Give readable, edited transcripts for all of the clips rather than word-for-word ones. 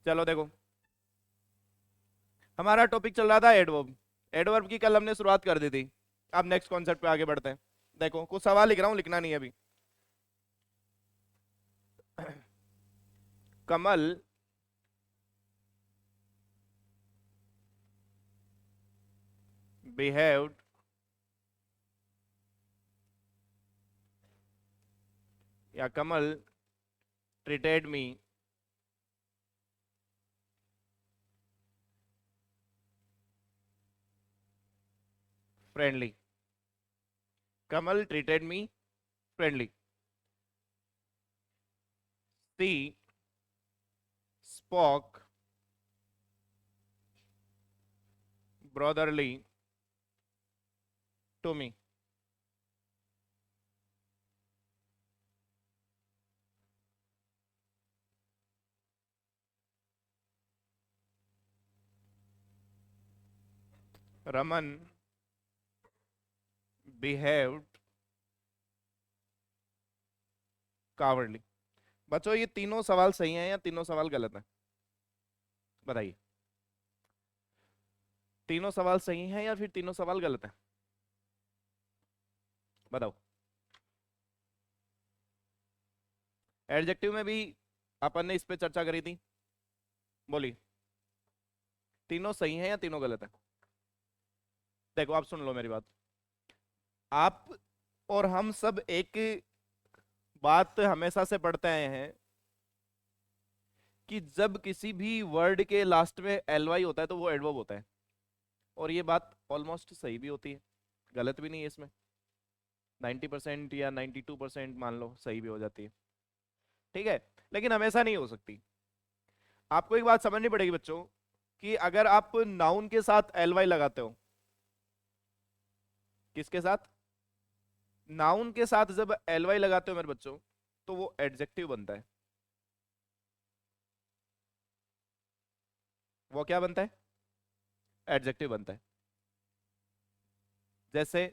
चलो देखो, हमारा टॉपिक चल रहा था एडवर्ब। एडवर्ब की कल हमने शुरुआत कर दी थी। अब नेक्स्ट कॉन्सेप्ट पे आगे बढ़ते हैं। देखो कुछ सवाल लिख रहा हूं, लिखना नहीं है अभी। कमल बिहेव्ड या Kamal treated me friendly. Kamal treated me friendly. She spoke brotherly to me. Raman behaved cowardly. बच्चों ये तीनों सवाल सही हैं या तीनों सवाल गलत हैं? बताइए, तीनों सवाल सही हैं या फिर तीनों सवाल गलत हैं? बताओ। एडजेक्टिव में भी अपन ने इस पे चर्चा करी थी। बोली, तीनों सही हैं या तीनों गलत हैं? देखो आप सुन लो मेरी बात। आप और हम सब एक बात हमेशा से पढ़ते आए हैं कि जब किसी भी वर्ड के लास्ट में एल वाई होता है तो वो एडवर्ब होता है। और ये बात ऑलमोस्ट सही भी होती है, गलत भी नहीं है इसमें। 90% या 92% मान लो सही भी हो जाती है। ठीक है, लेकिन हमेशा नहीं हो सकती। आपको एक बात समझनी पड़ेगी बच्चों, कि अगर आप नाउन के साथ एल वाई लगाते हो, किसके साथ? नाउन के साथ जब एल वाई लगाते हो मेरे बच्चों, तो वो एडजेक्टिव बनता है। वो क्या बनता है? एडजेक्टिव बनता है। जैसे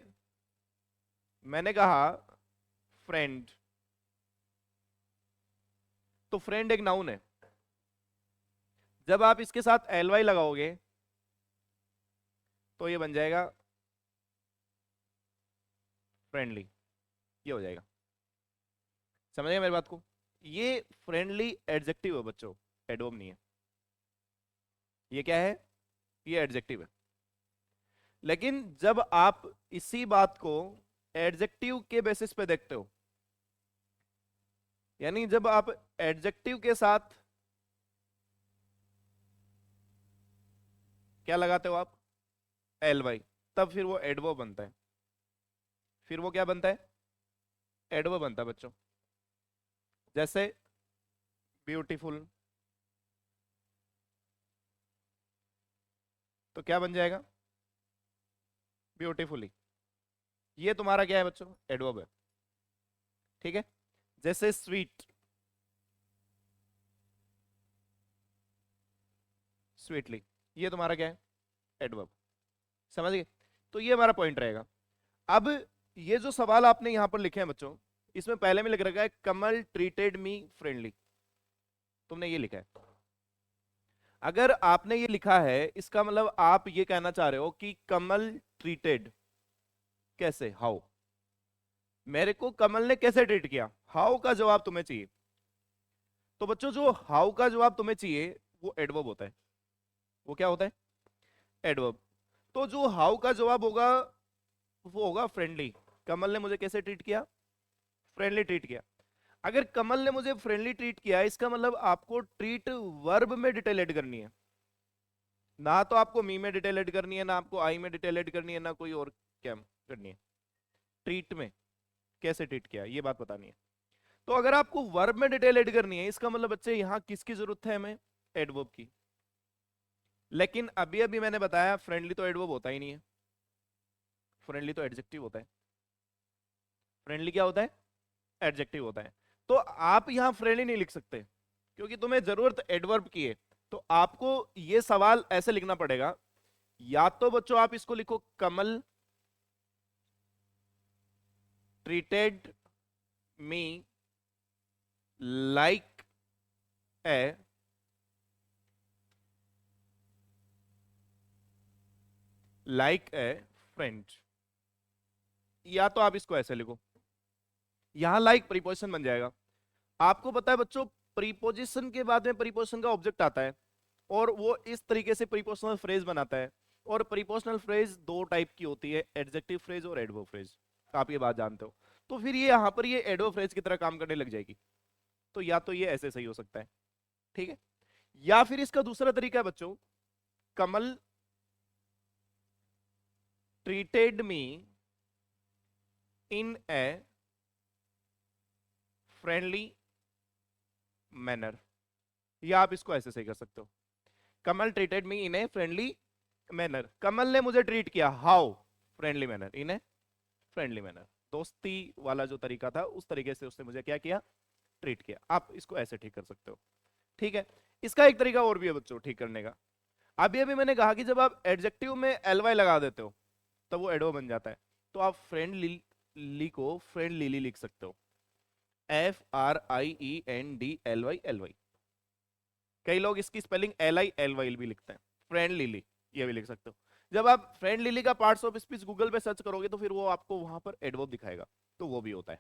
मैंने कहा फ्रेंड, तो फ्रेंड एक नाउन है। जब आप इसके साथ एल वाई लगाओगे तो ये बन जाएगा फ्रेंडली। ये हो जाएगा। समझ गए मेरी बात को? ये फ्रेंडली एडजेक्टिव है बच्चों, एडवर्ब नहीं है। ये क्या है? ये एडजेक्टिव है। लेकिन जब आप इसी बात को एडजेक्टिव के बेसिस पे देखते हो, यानी जब आप एडजेक्टिव के साथ क्या लगाते हो आप? एल वाई, तब फिर वो एडवर्ब बनता है। फिर वो क्या बनता है? एडवर्ब बनता है बच्चों। जैसे ब्यूटीफुल, तो क्या बन जाएगा? ब्यूटीफुली। ये तुम्हारा क्या है बच्चों? एडवर्ब है। ठीक है। जैसे स्वीट, स्वीटली, ये तुम्हारा क्या है? एडवर्ब। समझ गए? तो ये हमारा पॉइंट रहेगा। अब ये जो सवाल आपने यहां पर लिखे हैं बच्चों, इसमें पहले में लिख रखा है कमल ट्रीटेड मी फ्रेंडली। तुमने ये लिखा है। अगर आपने ये लिखा है, इसका मतलब आप ये कहना चाह रहे हो कि कमल ट्रीटेड कैसे, हाउ? मेरे को कमल ने कैसे ट्रीट किया, हाउ का जवाब तुम्हें चाहिए। तो बच्चों जो हाउ का जवाब तुम्हें चाहिए वो एडवर्ब होता है। वो क्या होता है? एडवर्ब। तो जो हाउ का जवाब होगा वो होगा फ्रेंडली। कमल ने मुझे कैसे ट्रीट किया? फ्रेंडली ट्रीट किया। अगर कमल ने मुझे फ्रेंडली ट्रीट किया, इसका मतलब आपको ट्रीट वर्ब में डिटेल ऐड करनी है। ना तो आपको मी में डिटेल ऐड करनी है, ना आपको आई में डिटेल ऐड करनी है, ना कोई और क्या करनी है। ट्रीट में कैसे ट्रीट किया ये बात बतानी है। तो अगर आपको वर्ब में डिटेल ऐड करनी है, इसका मतलब बच्चे यहां किसकी जरूरत है हमें? एडवर्ब की। लेकिन अभी अभी मैंने बताया फ्रेंडली तो एडवर्ब होता ही नहीं है। फ्रेंडली तो एडजेक्टिव होता है। फ्रेंडली क्या होता है? एडजेक्टिव होता है। तो आप यहां फ्रेंडली नहीं लिख सकते, क्योंकि तुम्हें जरूरत एडवर्ब की है। तो आपको यह सवाल ऐसे लिखना पड़ेगा। या तो बच्चों आप इसको लिखो Kamal treated me like a like a friend, या तो आप इसको ऐसे लिखो, यहां लाइक प्रीपोजिशन बन जाएगा। आपको पता है बच्चों, प्रीपोजिशन के बाद में प्रीपोजिशन का ऑब्जेक्ट आता है और वो इस तरीके से प्रीपोजिशनल फ्रेज बनाता है। और प्रीपोजिशनल फ्रेज दो टाइप की होती है, एडजेक्टिव फ्रेज और एडवर्ब फ्रेज, आप ये बात जानते हो। तो फिर ये यहां पर ये एडवर्ब फ्रेज की तरह काम करने लग जाएगी। तो या तो ये ऐसे सही हो सकता है, ठीक है, या फिर इसका दूसरा तरीका है बच्चों, Kamal treated me in a friendly manner, या आप इसको ऐसे सही कर सकते हो, Kamal treated me in a friendly manner, Kamal ने मुझे ट्रीट किया how, friendly manner, in a friendly manner, दोस्ती वाला जो तरीका था उस तरीके से उसने मुझे क्या किया, ट्रीट किया। आप इसको ऐसे ठीक कर सकते हो, ठीक है। इसका एक तरीका और भी है बच्चों ठीक करने का। अभी अभी मैंने कहा कि जब आप एडजेक्टिव में एलवाई लगा देते हो तब वो एडवर्ब बन जाता है। तो आप फ्रेंडली को फ्रेंडली लिख सकते हो, FRIENDLY। कई लोग इसकी स्पेलिंग LILY भी लिखते हैं, फ्रेंडली ये भी लिख सकते हो। जब आप फ्रेंडली का पार्ट्स ऑफ स्पीच गूगल पे सर्च करोगे तो फिर वो आपको वहां पर एडवर्ब दिखाएगा, तो वो भी होता है,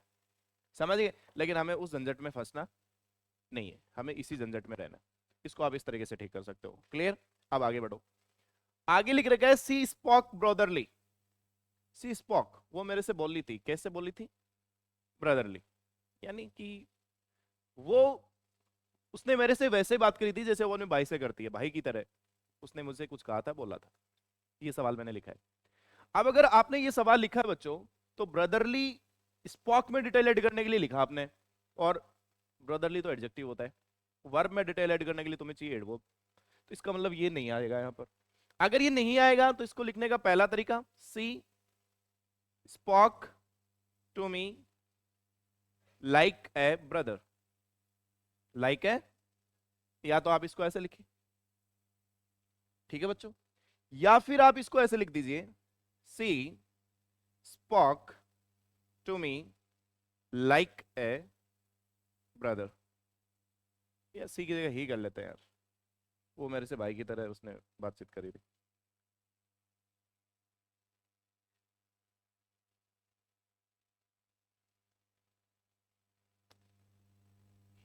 समझ गए। लेकिन हमें उस झंझट में फंसना नहीं है, हमें इसी झंझट में रहना है। इसको आप इस तरीके से ठीक कर सकते हो, क्लियर। अब आगे बढ़ो, आगे लिख रखा है सी स्पॉक ब्रदरली। सी स्पॉक, वो मेरे से बोली थी, कैसे बोली थी, ब्रदरली, यानी कि वो उसने मेरे से वैसे बात करी थी जैसे वो अपने भाई से करती है, भाई की तरह उसने मुझसे कुछ कहा था, बोला था। ये सवाल मैंने लिखा है। अब अगर आपने ये सवाल लिखा है बच्चों, तो ब्रदरली स्पॉक में डिटेल ऐड करने के लिए लिखा आपने, और ब्रदरली तो एडजेक्टिव होता है, वर्ब में डिटेल ऐड करने के लिए तुम्हें चाहिए एडवर्ब। तो इसका मतलब ये नहीं आएगा यहां पर। अगर ये नहीं आएगा तो इसको लिखने का पहला तरीका, she spoke to me like a brother, like है, या तो आप इसको ऐसे लिखिए, ठीक है बच्चों, या फिर आप इसको ऐसे लिख दीजिए, she spoke to me like a brother, या सी की जगह ही कर लेते हैं यार, वो मेरे से भाई की तरह उसने बातचीत करी थी।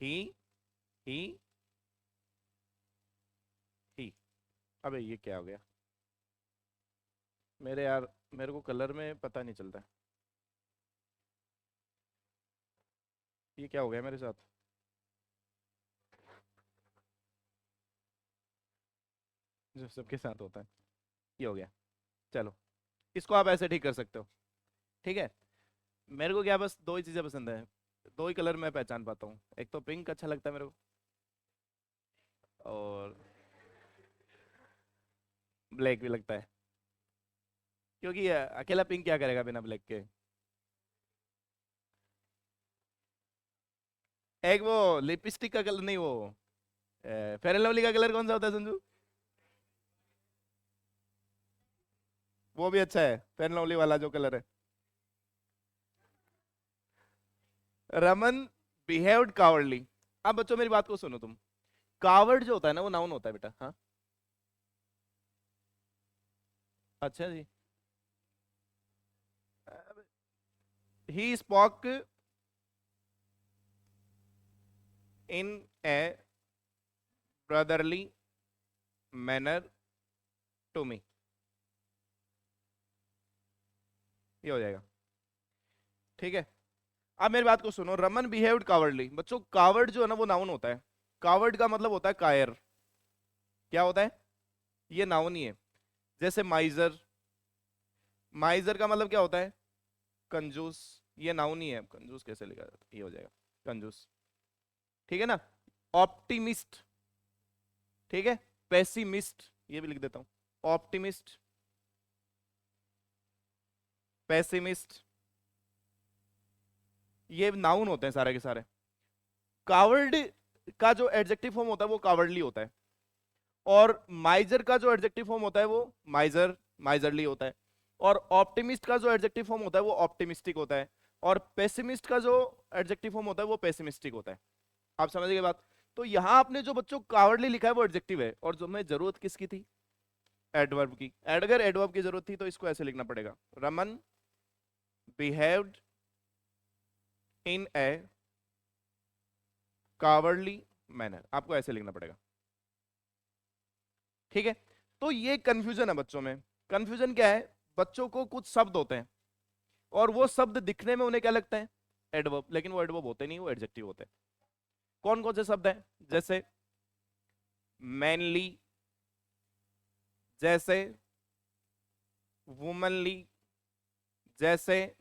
ही ही ही, अबे ये क्या हो गया मेरे यार, मेरे को कलर में पता नहीं चलता, ये क्या हो गया मेरे साथ। जो सबके साथ होता है, ये हो गया। चलो, इसको आप ऐसे ठीक कर सकते हो, ठीक है। मेरे को क्या बस दो ही चीजें पसंद है, दो ही कलर मैं पहचान पाता हूँ, एक तो पिंक अच्छा लगता है मेरे को, और ब्लैक भी लगता है, क्योंकि अकेला पिंक क्या करेगा बिना ब्लैक के। एक वो लिपस्टिक का कलर नहीं, वो फेयर एंड लवली का कलर कौन सा होता है संजू, वो भी अच्छा है, फेयर एंड लवली वाला जो कलर है। Raman behaved cowardly. अब बच्चों मेरी बात को सुनो तुम, कावर्ड जो होता है ना वो नाउन होता है बेटा, हाँ, अच्छा जी। He spoke in a brotherly manner to me, ये हो जाएगा, ठीक है। अब मेरी बात को सुनो, रमन बिहेव्ड कावर्डली, बच्चों कावर्ड जो है ना वो नाउन होता है, कावर्ड का मतलब होता है कायर, क्या होता है, ये नाउन ही है। जैसे माइजर, माइजर का मतलब क्या होता है, कंजूस, ये नाउन ही है, कंजूस कैसे लिखा जाता है, ये हो जाएगा कंजूस, ठीक है ना। ऑप्टिमिस्ट, ठीक है, पेसिमिस्ट ये भी लिख देता हूं, ऑप्टिमिस्ट, पेसिमिस्ट, ये नाउन होते हैं सारे के सारे। कावर्ड का जो एडजेक्टिव फॉर्म होता है वो कावर्डली होता है, और माइजर का जो एडजेक्टिव फॉर्म होता है वो माइजर, माइजरली होता है, और ऑप्टिमिस्ट का जो एडजेक्टिव फॉर्म होता है वो ऑप्टिमिस्टिक होता है, और पेसिमिस्ट का जो एडजेक्टिव फॉर्म होता है वो पेसिमिस्टिक होता है। आप समझिए बात। तो यहां आपने जो बच्चों कावर्डली लिखा है वो एडजेक्टिव है, और जो मैं जरूरत किसकी थी, एडवर्ब की, अगर एडवर्ब की जरूरत थी तो इसको ऐसे लिखना पड़ेगा, रमन बिहेव्ड इन ए कावर्डली मैनर, आपको ऐसे लिखना पड़ेगा। ठीक है, तो ये कंफ्यूजन है बच्चों में। कंफ्यूजन क्या है, बच्चों को कुछ शब्द होते हैं और वो शब्द दिखने में उन्हें क्या लगता है, एडवर्ब, लेकिन वो एडवर्ब होते नहीं, वो एडजेक्टिव होते हैं। कौन कौन से शब्द हैं, जैसे मैनली, जैसे वुमनली, जैसे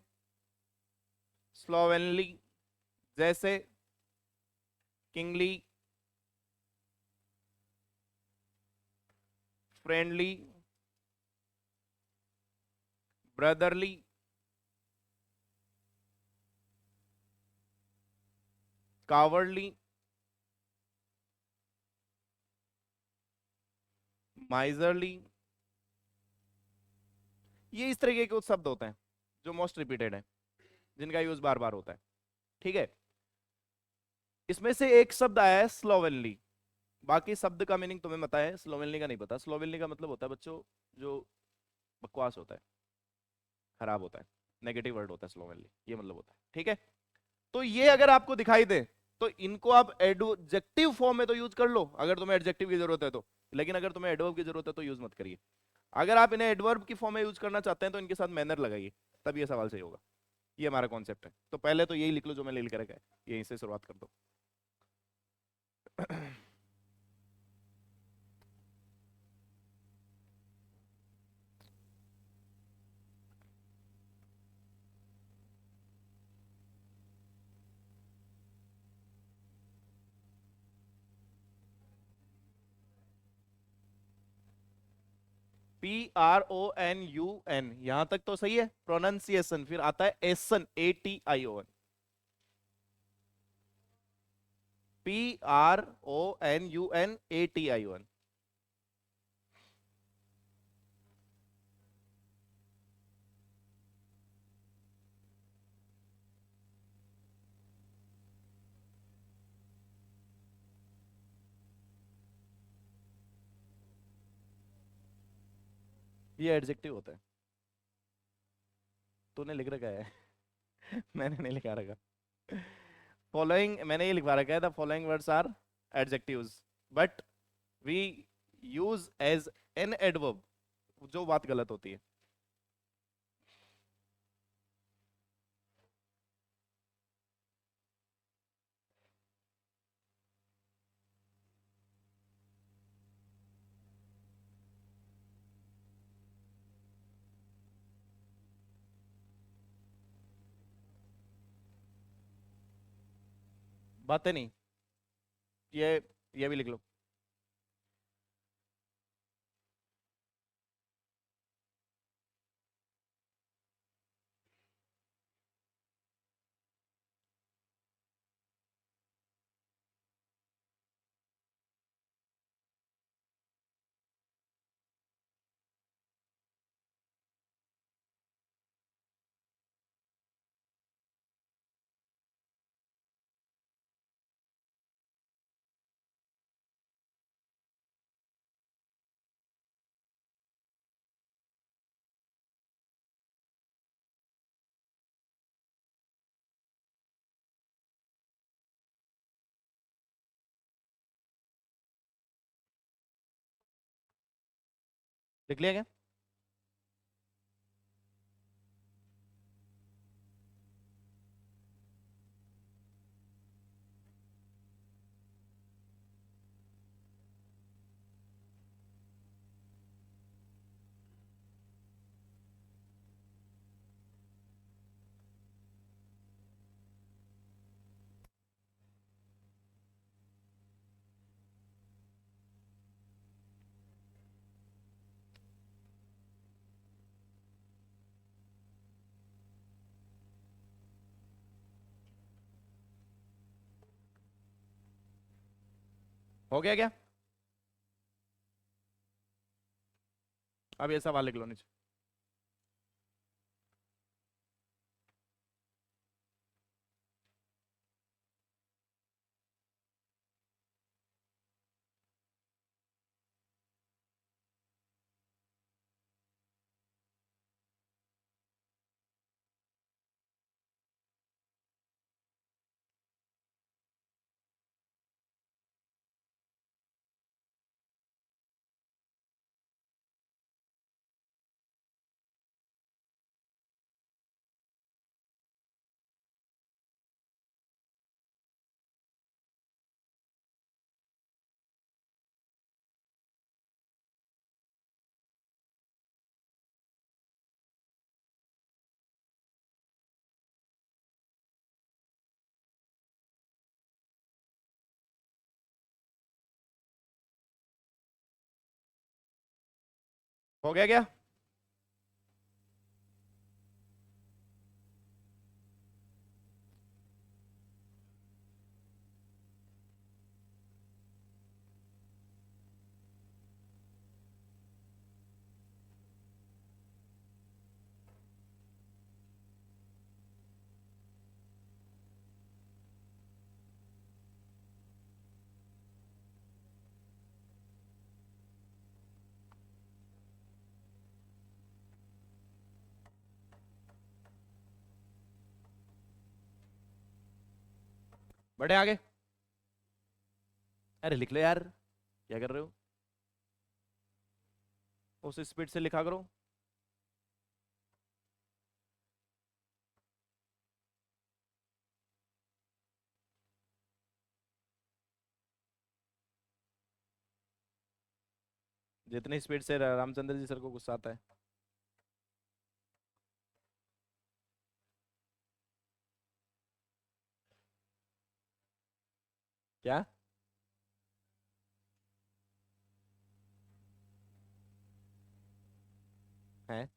स्लोवेनली, जैसे kingly, friendly, brotherly, cowardly, miserly, ये इस तरीके के कुछ शब्द होते हैं जो मोस्ट रिपीटेड है, जिनका यूज बार बार होता है। ठीक है, इसमें से एक शब्द आया है स्लोवेनली, बाकी शब्द का मीनिंग तुम्हें पता है, स्लोवेनली का नहीं पता। स्लोवेनली का मतलब होता है बच्चों जो बकवास होता है, खराब होता है, नेगेटिव वर्ड होता है स्लोवेनली, ये मतलब होता है। ठीक है, तो ये अगर आपको दिखाई दे तो इनको आप एडजेक्टिव फॉर्म में तो यूज कर लो अगर तुम्हें एडजेक्टिव की जरूरत है तो, लेकिन अगर तुम्हें एडवर्ब की जरूरत है तो यूज मत करिए। अगर आप इन्हें एडवर्ब की फॉर्म में यूज करना चाहते हैं तो इनके साथ मैनर लगाइए, तब ये सवाल सही होगा। ये हमारा कॉन्सेप्ट है, तो पहले तो यही लिख लो जो मैंने लिख रखा है, यहीं से शुरुआत कर दो। PRONUN, यहां तक तो सही है प्रोनाउंसिएशन, फिर आता है एसन, ATION, PRONUNATION। ये एडजेक्टिव होता है, तूने लिख रखा है। मैंने नहीं लिखा रखा। फॉलोइंग मैंने ये लिखवा रखा है, the following words are adjectives but we use as an adverb, जो बात गलत होती है। बातें नहीं, ये ये भी लिख लो। लिख लिया क्या? हो गया क्या? अब ये सवाल लिख लो नीचे। हो गया क्या? बढ़े आगे। अरे लिख लो यार, क्या कर रहे हो? उस स्पीड से लिखा करो। जितनी स्पीड से रामचंद्र जी सर को गुस्सा आता है। क्या है?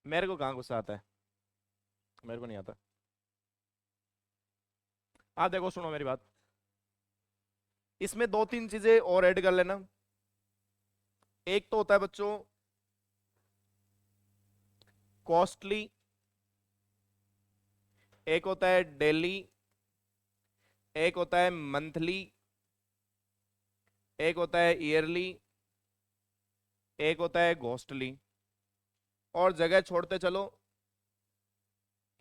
मेरे को कहाँ गुस्सा आता है? मेरे को नहीं आता। आप देखो, सुनो मेरी बात। इसमें दो तीन चीजें और ऐड कर लेना। एक तो होता है बच्चों कॉस्टली, एक होता है डेली, एक होता है मंथली, एक होता है ईयरली, एक होता है घोस्टली। और जगह छोड़ते चलो।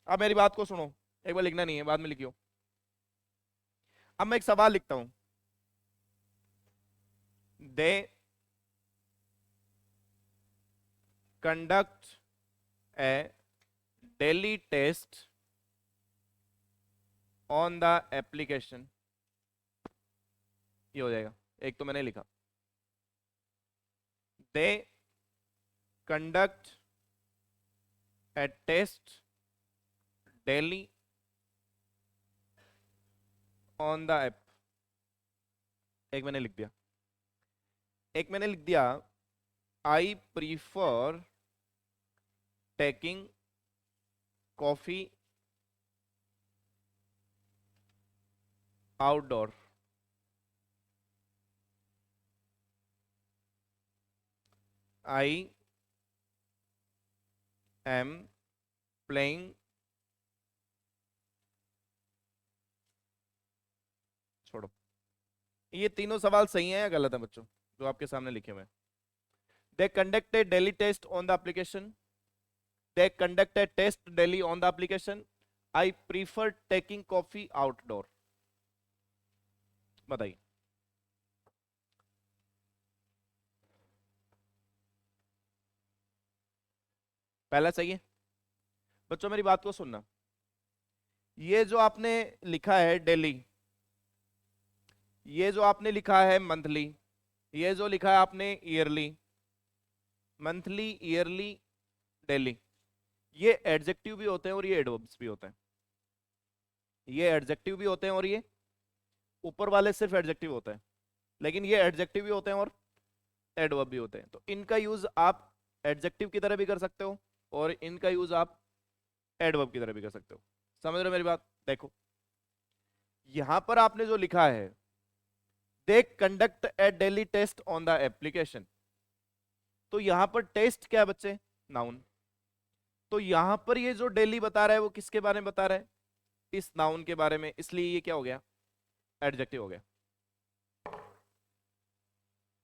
अब मेरी बात को सुनो, एक बार लिखना नहीं है, बाद में लिखियो। अब मैं एक सवाल लिखता हूं। They conduct a daily test on the application. ये हो जाएगा। एक तो मैंने लिखा, they conduct a test daily on the app. एक मैंने लिख दिया। एक मैंने लिख दिया, I prefer taking coffee outdoor. I am playing, छोड़ो। ये तीनों सवाल सही हैं या गलत है बच्चों, जो आपके सामने लिखे हुए हैं? They conduct a daily test on the application, they conduct a test daily on the application, I prefer taking coffee outdoor. बताइए। पहला सही है। बच्चों मेरी बात को सुनना। ये जो आपने लिखा है डेली, ये जो आपने लिखा है मंथली, ये जो लिखा है आपने ईयरली, मंथली ईयरली डेली, ये एडजेक्टिव भी होते हैं और ये एडवर्ब्स भी होते हैं। ये एडजेक्टिव भी होते हैं और ये ऊपर वाले सिर्फ एडजेक्टिव होते हैं, लेकिन ये एडजेक्टिव भी होते हैं और एडवर्ब भी होते हैं। तो इनका यूज आप एडजेक्टिव की तरह भी कर सकते हो और इनका यूज आप एडवर्ब की तरह भी कर सकते हो। समझ रहे हो मेरी बात? देखो, यहां पर आपने जो लिखा है, they conduct a daily test on the application, तो यहां पर टेस्ट क्या है बच्चे? नाउन। तो यहां पर ये जो डेली बता रहा है वो किसके बारे में बता रहा है? इस नाउन के बारे में, इसलिए ये क्या हो गया? एडजेक्टिव हो गया।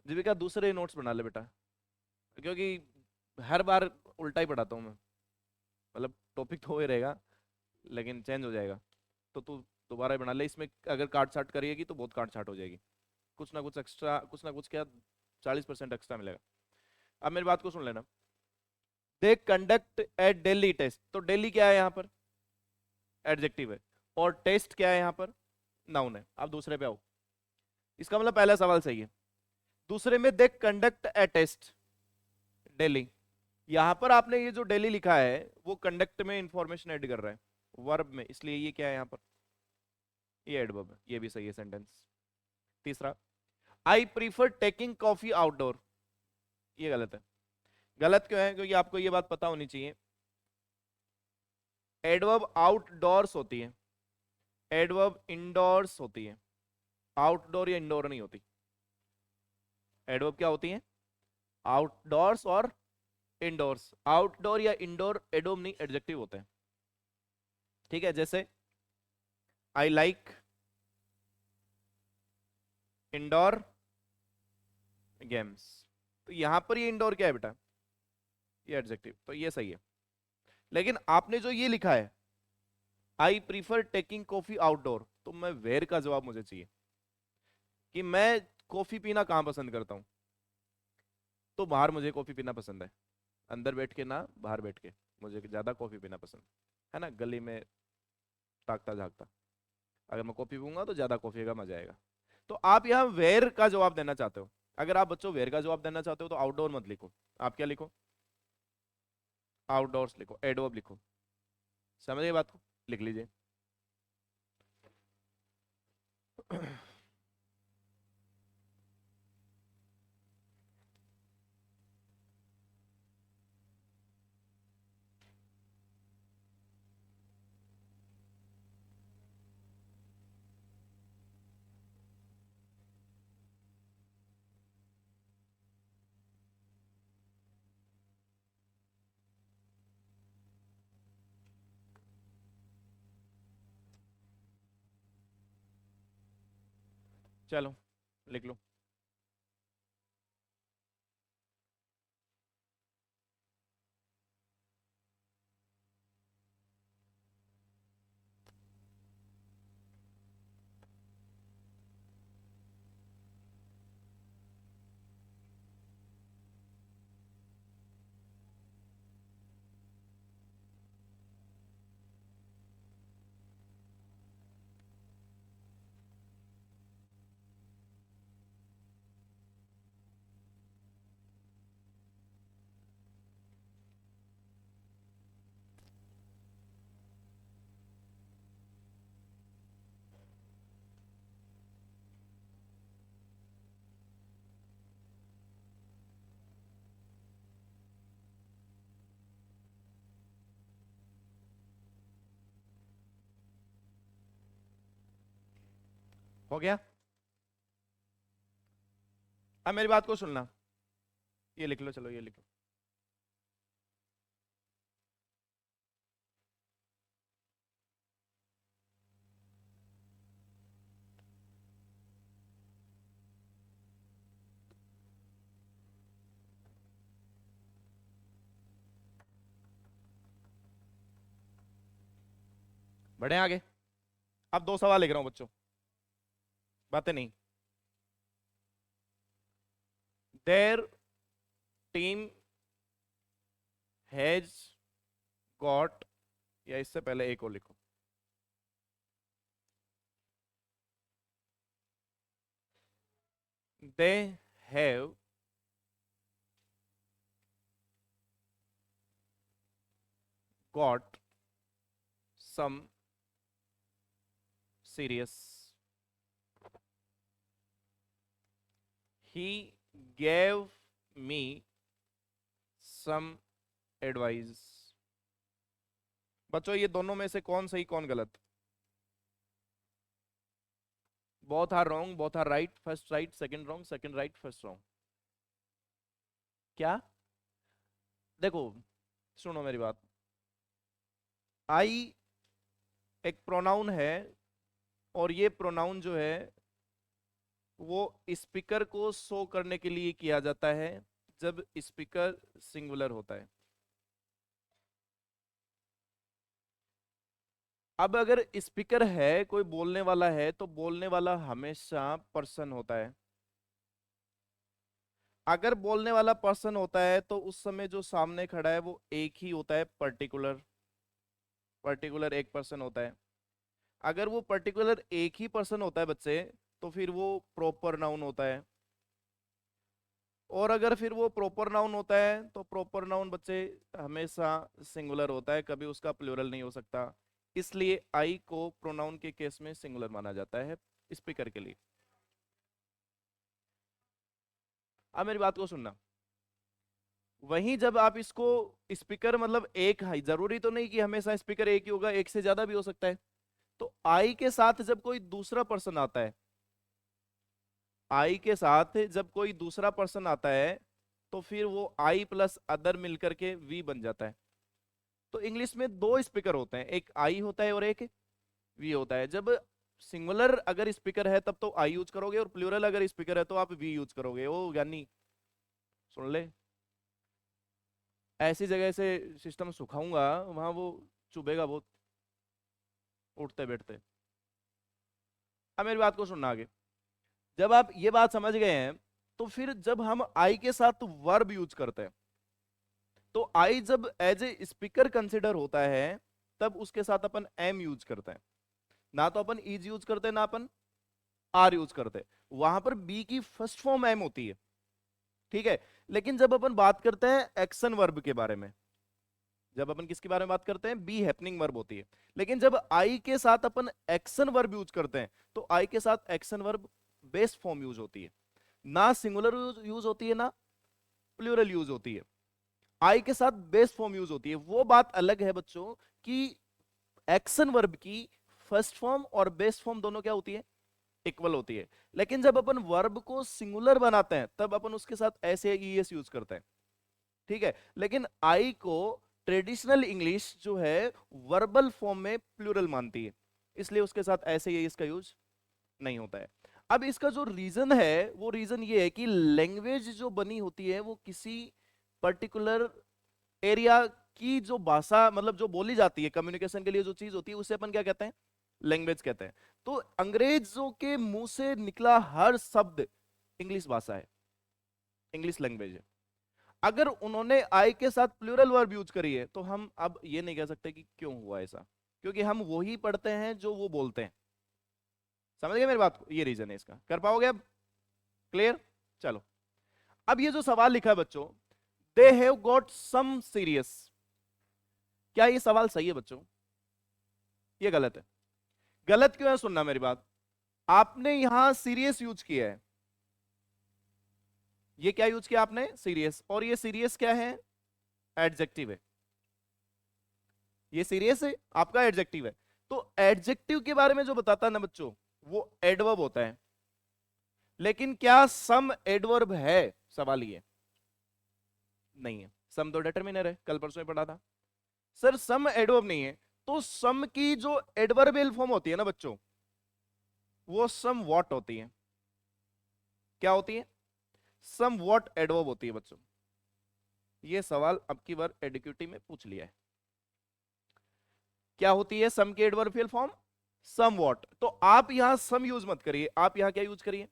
जीविका दूसरे नोट्स बना ले बेटा, क्योंकि हर बार उल्टा ही पढ़ाता हूँ मैं। मतलब टॉपिक तो ही रहेगा लेकिन चेंज हो जाएगा। तो तू दोबारा ही बना ले। इसमें अगर काट छाट करिएगी तो बहुत काट छाट हो जाएगी। कुछ ना कुछ एक्स्ट्रा, कुछ ना कुछ क्या, 40% एक्स्ट्रा मिलेगा। अब मेरी बात को सुन लेना। They conduct a daily test, तो डेली क्या है यहाँ पर? एडजेक्टिव है। और टेस्ट क्या है यहाँ पर? नाउन है। अब दूसरे पे आओ। इसका मतलब पहला सवाल सही है। दूसरे में they conduct a test daily, यहां पर आपने ये जो डेली लिखा है वो कंडक्ट में इंफॉर्मेशन ऐड कर रहा है, वर्ब में, इसलिए ये क्या है यहाँ पर? ये एडवर्ब है। ये भी सही है सेंटेंस। तीसरा, आई प्रीफर टेकिंग कॉफी आउटडोर, ये गलत है। गलत क्यों है? क्योंकि आपको ये बात पता होनी चाहिए, एडवर्ब आउटडोर्स होती है, एडवर्ब इंडोर्स होती है, आउटडोर या इंडोर नहीं होती। एडवर्ब क्या होती है? आउटडोर्स और इंडोर्स। आउटडोर या इंडोर एडवर्ब नहीं, एडजेक्टिव होते हैं। ठीक है, जैसे आई लाइक इंडोर गेम्स, तो यहां पर ये इंडोर क्या है बेटा? ये एडजेक्टिव, तो ये सही है। लेकिन आपने जो ये लिखा है आई प्रीफर टेकिंग कॉफी आउटडोर, तो मैं वेयर का जवाब मुझे चाहिए कि मैं कॉफी पीना कहां पसंद करता हूं। तो बाहर मुझे कॉफी पीना पसंद है, अंदर बैठ के ना, बाहर बैठ के मुझे ज्यादा कॉफी पीना पसंद है ना, गली में ताकता झाकता। अगर मैं कॉफी पीऊंगा तो ज्यादा कॉफी का मजा आएगा। तो आप यहाँ वेयर का जवाब देना चाहते हो। अगर आप बच्चों वेयर का जवाब देना चाहते हो तो आउटडोर मत लिखो, आप क्या लिखो? आउटडोर्स लिखो, एडवर्ब लिखो। समझ गए बात को? लिख लीजिए। चलो लिख लो। हो गया? अब मेरी बात को सुनना, ये लिख लो, चलो ये लिख लो। बढ़े आगे। अब दो सवाल लिख रहा हूं बच्चों, बातें नहीं। देयर टीम हैज गॉट, या इससे पहले एक और लिखो, they have got some serious, he gave me some advice। बच्चों ये दोनों में से कौन सही कौन गलत? Both are wrong, both are right, first right second wrong, second right first wrong. क्या? देखो सुनो मेरी बात, आई एक प्रोनाउन है, और ये प्रोनाउन जो है वो स्पीकर को शो करने के लिए किया जाता है जब स्पीकर सिंगुलर होता है। अब अगर स्पीकर है, कोई बोलने वाला है, तो बोलने वाला हमेशा पर्सन होता है। अगर बोलने वाला पर्सन होता है तो उस समय जो सामने खड़ा है वो एक ही होता है, पर्टिकुलर। पर्टिकुलर एक पर्सन होता है। अगर वो पर्टिकुलर एक ही पर्सन होता है बच्चे, तो फिर वो प्रॉपर नाउन होता है। और अगर फिर वो प्रॉपर नाउन होता है तो प्रॉपर नाउन बच्चे हमेशा सिंगुलर होता है, कभी उसका प्लूरल नहीं हो सकता। इसलिए आई को प्रोनाउन के केस में सिंगुलर माना जाता है स्पीकर के लिए। अब मेरी बात को सुनना, वहीं जब आप इसको स्पीकर मतलब एक, जरूरी तो नहीं कि हमेशा स्पीकर एक ही होगा, एक से ज्यादा भी हो सकता है। तो आई के साथ जब कोई दूसरा पर्सन आता है, आई के साथ जब कोई दूसरा पर्सन आता है, तो फिर वो आई प्लस अदर मिलकर के वी बन जाता है। तो इंग्लिश में दो स्पीकर होते हैं, एक आई होता है और एक वी होता है। जब सिंगुलर अगर स्पीकर है तब तो आई यूज करोगे, और प्लूरल अगर स्पीकर है तो आप वी यूज करोगे। ओ यानी सुन ले, ऐसी जगह से सिस्टम सुखाऊंगा वहां वो चुभेगा बहुत उठते बैठते। अब मेरी बात को सुनना आगे। जब आप ये बात समझ गए हैं, तो फिर जब हम आई के साथ वर्ब यूज करते हैं, तो आई जब एज ए स्पीकर कंसिडर होता है, तब उसके साथ अपन एम यूज करते हैं। ना तो अपन इज यूज करते हैं, ना अपन आर यूज करते हैं। वहां पर बी की फर्स्ट फॉर्म एम होती है, ठीक है। लेकिन जब अपन बात करते हैं एक्शन वर्ब के बारे में, जब अपन किसके बारे में बात करते हैं, बी हैपनिंग वर्ब होती है। लेकिन जब आई के साथ अपन एक्शन वर्ब यूज करते हैं, तो आई के साथ action verb base form use होती है, ना सिंगुलर यूज होती है, ना प्लूरल यूज होती है। आई के साथ बेस फॉर्म यूज होती है। वो बात अलग है बच्चों कि एक्शन वर्ब की फर्स्ट फॉर्म और बेस फॉर्म दोनों क्या होती है, इक्वल होती है। लेकिन जब अपन वर्ब को सिंगुलर बनाते हैं, तब अपन उसके साथ ऐसे ईएस यूज करते हैं, ठीक है। लेकिन आई को ट्रेडिशनल इंग्लिश जो है वर्बल फॉर्म में प्लूरल मानती है, इसलिए उसके साथ ऐसे ही इसका यूज नहीं होता है। अब इसका जो रीजन है, वो रीजन ये है कि लैंग्वेज जो बनी होती है वो किसी पर्टिकुलर एरिया की जो भाषा मतलब जो बोली जाती है कम्युनिकेशन के लिए, जो चीज होती है उसे अपन क्या कहते हैं, लैंग्वेज कहते हैं। तो अंग्रेजों के मुंह से निकला हर शब्द इंग्लिश भाषा है, इंग्लिश लैंग्वेज है। अगर उन्होंने आई के साथ प्लूरल वर्ब यूज करी है, तो हम अब ये नहीं कह सकते कि क्यों हुआ ऐसा, क्योंकि हम वही पढ़ते हैं जो वो बोलते हैं। समझ गए मेरी बात को, ये रीजन है इसका। कर पाओगे अब, क्लियर? चलो, अब ये जो सवाल लिखा है बच्चों, they have got some serious, क्या ये सवाल सही है बच्चों? ये गलत है। गलत क्यों है, सुनना मेरी बात। आपने यहां सीरियस यूज किया है, ये क्या यूज किया आपने, सीरियस। और ये सीरियस क्या है, एडजेक्टिव है। ये सीरियस है आपका एडजेक्टिव है। तो एडजेक्टिव के बारे में जो बताता है ना बच्चों, वो एडवर्ब होता है। लेकिन क्या सम एडवर्ब है, सवाल ये नहीं है। सम तो डिटरमिनर है, कल परसों में पढ़ा था। सर सम एडवर्ब नहीं है, तो सम की जो एडवर्बियल फॉर्म होती है ना बच्चों, वो सम वॉट होती है। क्या होती है, सम वॉट एडवर्ब होती है बच्चों। ये सवाल अब की बार एडक्यूटी में पूछ लिया है। क्या होती है सम की एडवर्बियल फॉर्म, सम वॉट। तो आप यहां सम यूज मत करिए, आप यहां क्या यूज करिए,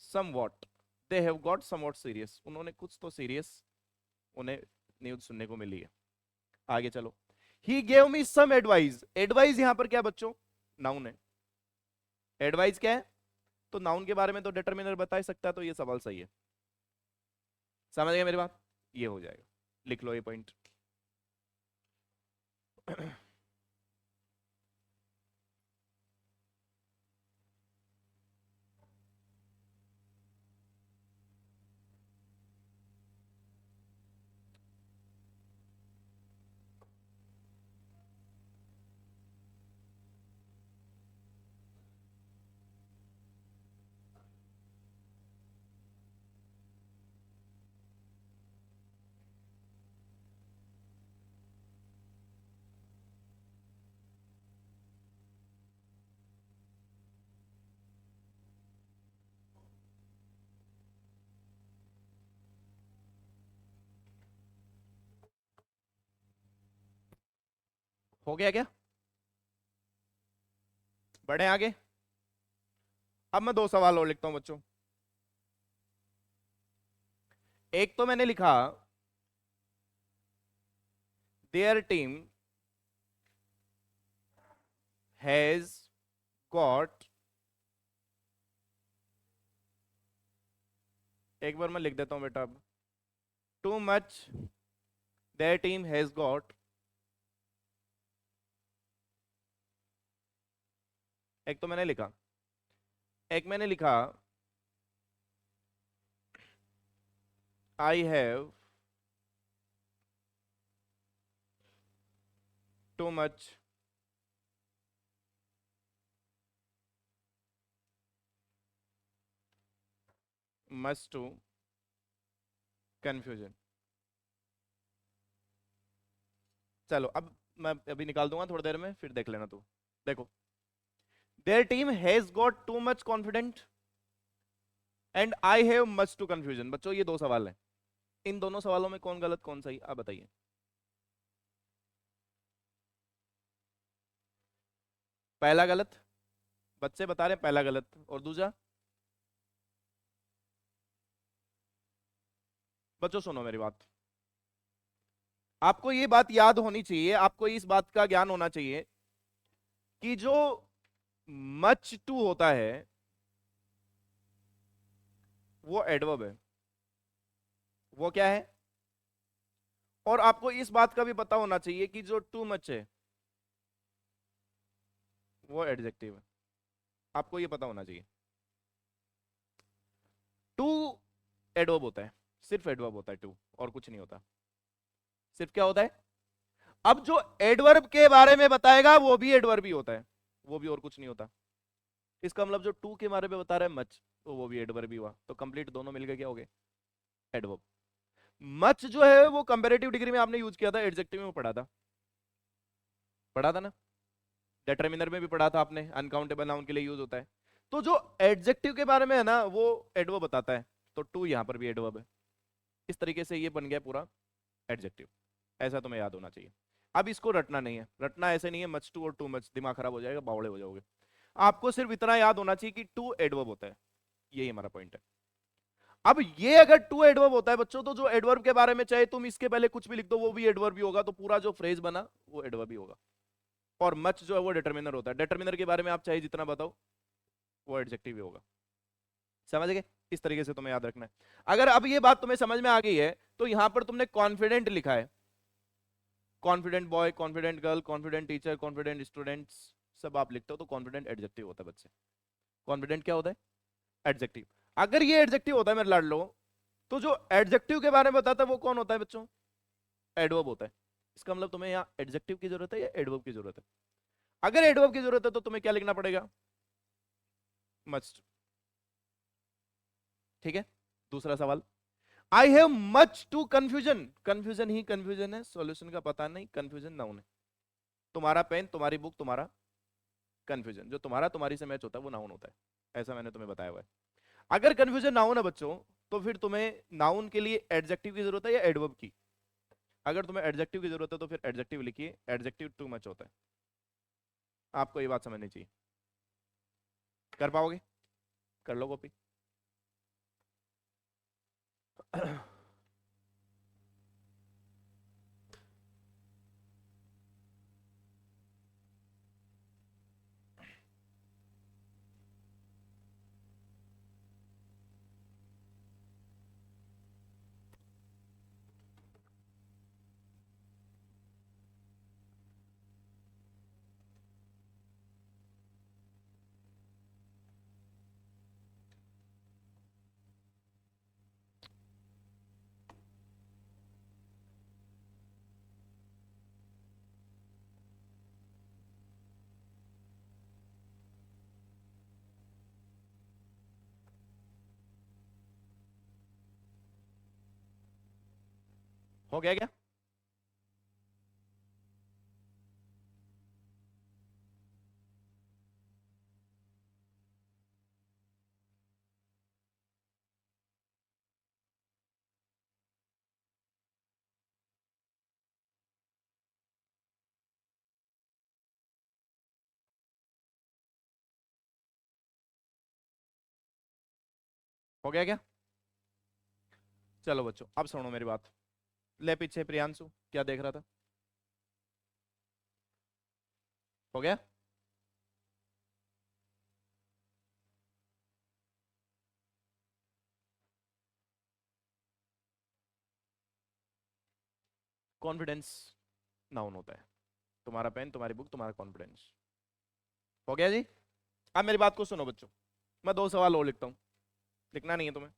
somewhat. They have got somewhat serious, उन्होंने कुछ तो सीरियस उन्हें न्यूज सुनने को मिली है। आगे चलो, he gave me some advice. Advice यहां पर क्या बच्चों, नाउन है। एडवाइस क्या है, तो नाउन के बारे में तो डिटरमिनर बता ही सकता है, तो ये सवाल सही है। समझ गए मेरी बात, ये हो जाएगा, लिख लो ये पॉइंट। हो गया क्या, बढ़े आगे। अब मैं दो सवाल और लिखता हूं बच्चों। एक तो मैंने लिखा, देयर टीम हैज गॉट, एक बार मैं लिख देता हूं बेटा, अब too much, their team has got. एक तो मैंने लिखा, एक मैंने लिखा I have too much much too confusion. चलो अब मैं अभी निकाल दूंगा थोड़ी देर में, फिर देख लेना तू। देखो, their team has got too much confident and I have much too confusion. बच्चों ये दो सवाल हैं, इन दोनों सवालों में कौन गलत कौन सही आप बताइए। पहला गलत, बच्चे बता रहे हैं पहला गलत, और दूसरा। बच्चों सुनो मेरी बात, आपको ये बात याद होनी चाहिए, आपको इस बात का ज्ञान होना चाहिए कि जो मच टू होता है वो एडवर्ब है। वो क्या है? और आपको इस बात का भी पता होना चाहिए कि जो टू मच है वो एडजेक्टिव है। आपको ये पता होना चाहिए। टू एडवर्ब होता है, सिर्फ एडवर्ब होता है टू, और कुछ नहीं होता। सिर्फ क्या होता है? अब जो एडवर्ब के बारे में बताएगा वो भी एडवर्ब ही होता है, वो भी और कुछ नहीं होता। इसका मतलब जो टू के बारे में बता रहा है मच, तो वो भी एडवर्ब ही हुआ। तो कंप्लीट दोनों मिलकर क्या हो गए? एडवर्ब। मच जो है वो कंपैरेटिव डिग्री में आपने यूज किया था, एडजेक्टिव में पढ़ा था, पढ़ा था ना? डिटरमिनर में भी पढ़ा था आपने, अनकाउंटेबल नाउन के लिए यूज होता है। तो जो एडजेक्टिव के बारे में है ना वो एडवर्ब बताता है, तो टू यहां पर भी एडवर्ब है। इस तरीके से ये बन गया पूरा एडजेक्टिव। ऐसा तुम्हें याद होना चाहिए। अब इसको रटना नहीं है, रटना ऐसे नहीं है मच टू और टू मच, दिमाग खराब हो जाएगा, बावड़े हो जाओगे। आपको सिर्फ इतना याद होना चाहिए कि टू एडवर्ब होता है, यही हमारा पॉइंट है। अब ये अगर टू एडवर्ब होता है बच्चों, तो जो एडवर्ब के बारे में चाहे तुम इसके पहले कुछ भी लिख दो वो भी एडवर्ब ही होगा, तो पूरा जो फ्रेज बना वो एडवर्ब ही होगा। और मच जो है वो डिटरमिनर होता है, डिटरमिनर के बारे में आप चाहे जितना बताओ वो एडजेक्टिव ही होगा। समझ गए? इस तरीके से तुम्हें याद रखना है। अगर अब ये बात तुम्हें समझ में आ गई है तो यहां पर तुमने कॉन्फिडेंट लिखा है, confident boy, confident girl, confident teacher, confident students, सब आप लिखते हो तो कॉन्फिडेंट एडजेक्टिव होता है बच्चे। कॉन्फिडेंट क्या होता है? एडजेक्टिव। अगर ये एडजेक्टिव होता है मेरे लाडलो, तो जो एडजेक्टिव के बारे में बताता है वो कौन होता है बच्चों? एडवर्ब होता है। इसका मतलब तुम्हें यहाँ एडजेक्टिव की जरूरत है या एडवर्ब की जरूरत है? अगर एडवर्ब की जरूरत है तो तुम्हें क्या लिखना पड़ेगा? मस्ट। ठीक है। दूसरा सवाल, I have much too confusion. Confusion ही कंफ्यूजन है, सॉल्यूशन का पता नहीं, कंफ्यूजन नाउन है। तुम्हारा पेन, तुम्हारी बुक, तुम्हारा कंफ्यूजन, जो तुम्हारा तुम्हारी से मैच होता है वो नाउन होता है, ऐसा मैंने तुम्हें बताया हुआ है। अगर कंफ्यूजन नाउन है बच्चों, तो फिर तुम्हें नाउन के लिए एडजेक्टिव की जरूरत है या एडवर्ब की? अगर तुम्हें एडजेक्टिव की जरूरत है तो फिर एडजेक्टिव लिखिए, एडजेक्टिव टू मच होता है। आपको ये बात समझनी चाहिए। कर पाओगे? कर लो कॉपी। हो गया क्या? हो गया क्या? चलो बच्चों अब सुनो मेरी बात। ले पीछे प्रियांशु, क्या देख रहा था? हो गया? कॉन्फिडेंस नाउन होता है, तुम्हारा पेन, तुम्हारी बुक, तुम्हारा कॉन्फिडेंस। हो गया जी? अब मेरी बात को सुनो बच्चों, मैं दो सवाल और लिखता हूं, लिखना नहीं है तुम्हें।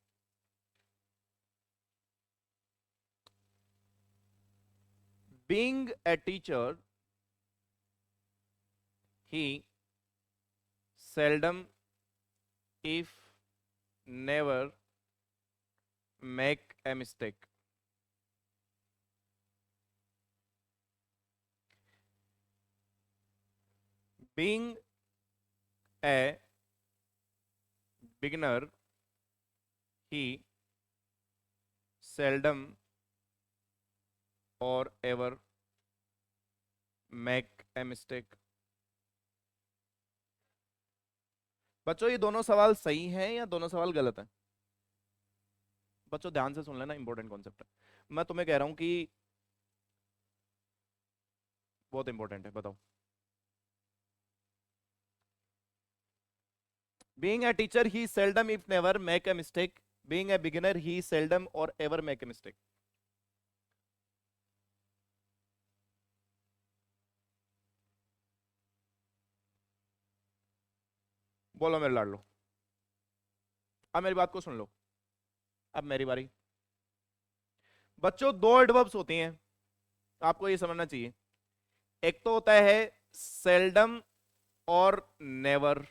being a teacher, he seldom, if never, make a mistake. Being a beginner, he seldom or ever make a mistake. बच्चों ये दोनों सवाल सही हैं या दोनों सवाल गलत हैं? बच्चों ध्यान से सुन लेना, इंपॉर्टेंट कॉन्सेप्ट है। मैं तुम्हें कह रहा हूं कि बहुत इंपॉर्टेंट है, बताओ। Being a teacher, he seldom, if never, make a mistake. Being a beginner, he seldom or ever make a mistake. बोलो मेरे लाडलो, अब मेरी बात को सुन लो। अब मेरी बारी। बच्चों दो एडवर्ब्स होती हैं, आपको ये समझना चाहिए। एक तो होता है सेल्डम और नेवर,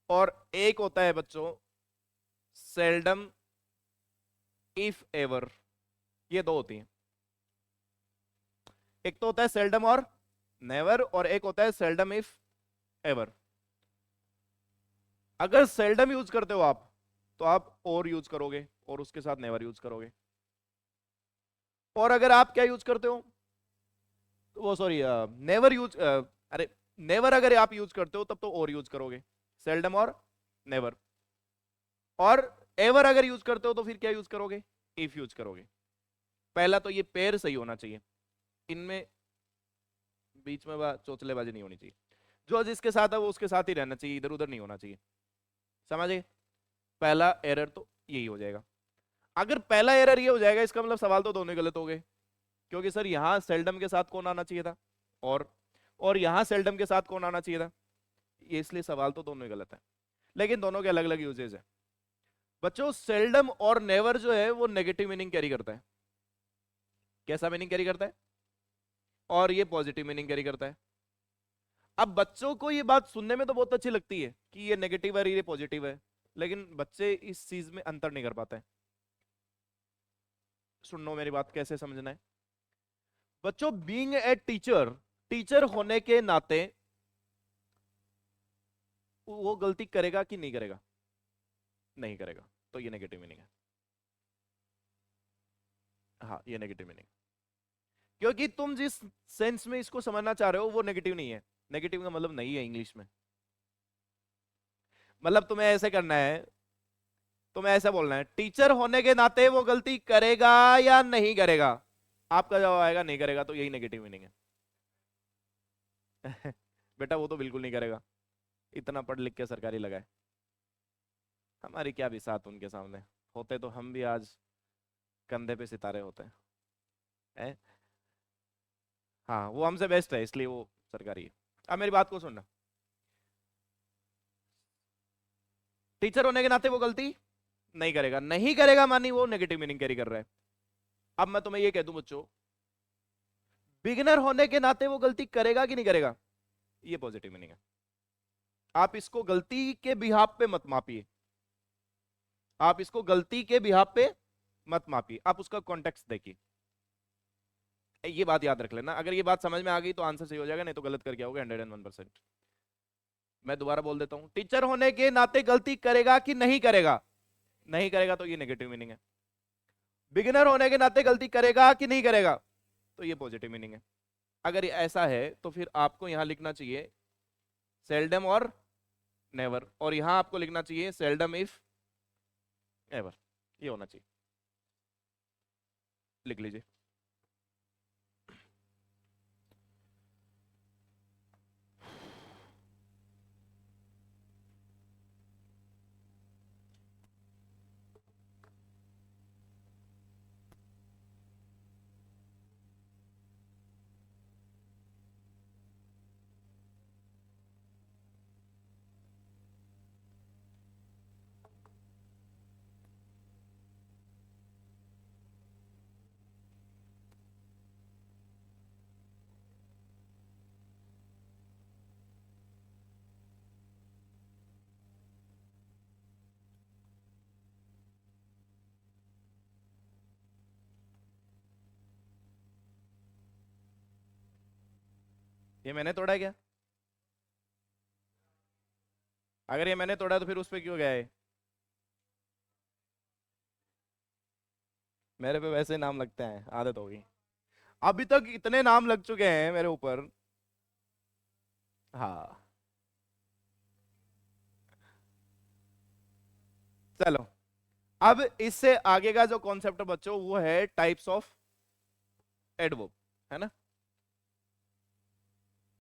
और एक होता है बच्चों सेल्डम इफ एवर। ये दो होती हैं। एक तो होता है सेल्डम और नेवर, और एक होता है सेल्डम इफ एवर। अगर सेल्डम यूज करते हो आप, तो आप और यूज करोगे और उसके साथ नेवर यूज करोगे। और अगर आप क्या यूज करते हो, तो वो सॉरी नेवर यूज, अरे नेवर अगर आप यूज करते हो तब तो और यूज करोगे, सेल्डम और नेवर। और एवर अगर यूज करते हो तो फिर क्या यूज करोगे, इफ यूज करोगे। पहला तो ये पेयर सही होना चाहिए, इनमें बीच में चोचलेबाजी नहीं होनी चाहिए। जो जिसके साथ है वो उसके साथ ही रहना चाहिए, इधर उधर नहीं होना चाहिए, समझे? पहला एरर तो यही हो जाएगा। अगर पहला एरर ये हो जाएगा, इसका मतलब सवाल तो दोनों गलत हो गए, क्योंकि सर यहां सेल्डम के साथ कौन आना चाहिए था, और यहां सेल्डम के साथ कौन आना चाहिए था, ये इसलिए सवाल तो दोनों ही गलत है। लेकिन दोनों के अलग अलग यूजेज है। बच्चों सेल्डम और नेवर जो है वो नेगेटिव मीनिंग कैरी करता है। कैसा मीनिंग कैरी करता है? और ये पॉजिटिव मीनिंग कैरी करता है। अब बच्चों को ये बात सुनने में तो बहुत अच्छी लगती है कि ये नेगेटिव है, ये पॉजिटिव है, लेकिन बच्चे इस चीज में अंतर नहीं कर पाते हैं। सुनो मेरी बात, कैसे समझना है बच्चों। बीइंग ए टीचर, टीचर होने के नाते वो गलती करेगा कि नहीं करेगा? नहीं करेगा, तो ये नेगेटिव मीनिंग है। हाँ ये नेगेटिव मीनिंग, क्योंकि तुम जिस सेंस में इसको समझना चाह रहे हो वो नेगेटिव नहीं है। नेगेटिव का मतलब नहीं है इंग्लिश में। मतलब तुम्हें ऐसे करना है, तुम्हें ऐसा बोलना है टीचर होने के नाते वो गलती करेगा या नहीं करेगा। आपका जवाब आएगा नहीं करेगा, तो यही नेगेटिव मीनिंग है। बेटा वो तो बिल्कुल नहीं करेगा, इतना पढ़ लिख के सरकारी लगाए, हमारी क्या भी साथ उनके सामने। होते तो हम भी आज कंधे पे सितारे होते हैं। हाँ वो हमसे बेस्ट है, इसलिए वो सरकारी है। अब मेरी बात को सुनना, टीचर होने के नाते वो गलती नहीं करेगा, नहीं करेगा मानी वो नेगेटिव मीनिंग कैरी कर रहा है। अब मैं तुम्हें ये कह दूं बच्चों, बिगिनर होने के नाते वो गलती करेगा कि नहीं करेगा, ये पॉजिटिव मीनिंग है। आप इसको गलती के बिहाफ पे मत मापिए, आप इसको गलती के बिहाफ पे मत मापिए, आप उसका कॉन्टेक्स्ट देखिए। ये बात याद रख लेना, अगर ये बात समझ में आ गई तो आंसर सही हो जाएगा, नहीं तो गलत करके आओगे 101%। मैं दोबारा बोल देता हूं, टीचर होने के नाते गलती करेगा कि नहीं करेगा? नहीं करेगा, तो ये नेगेटिव मीनिंग है। बिगिनर होने के नाते गलती करेगा कि नहीं करेगा, तो ये पॉजिटिव मीनिंग है। अगर ये ऐसा है तो फिर आपको यहां लिखना चाहिए सेल्डम और नेवर, और यहां आपको लिखना चाहिए सेल्डम इफ एवर। ये होना चाहिए, लिख लीजिए। ये मैंने तोड़ा है क्या? अगर ये मैंने तोड़ा तो फिर उस पे क्यों गया है? मेरे पे वैसे नाम लगते हैं, आदत होगी। अभी तक इतने नाम लग चुके हैं मेरे ऊपर। हाँ। चलो, अब इससे आगे का जो कॉन्सेप्ट बच्चों वो है टाइप्स ऑफ एडवर्ब, है ना?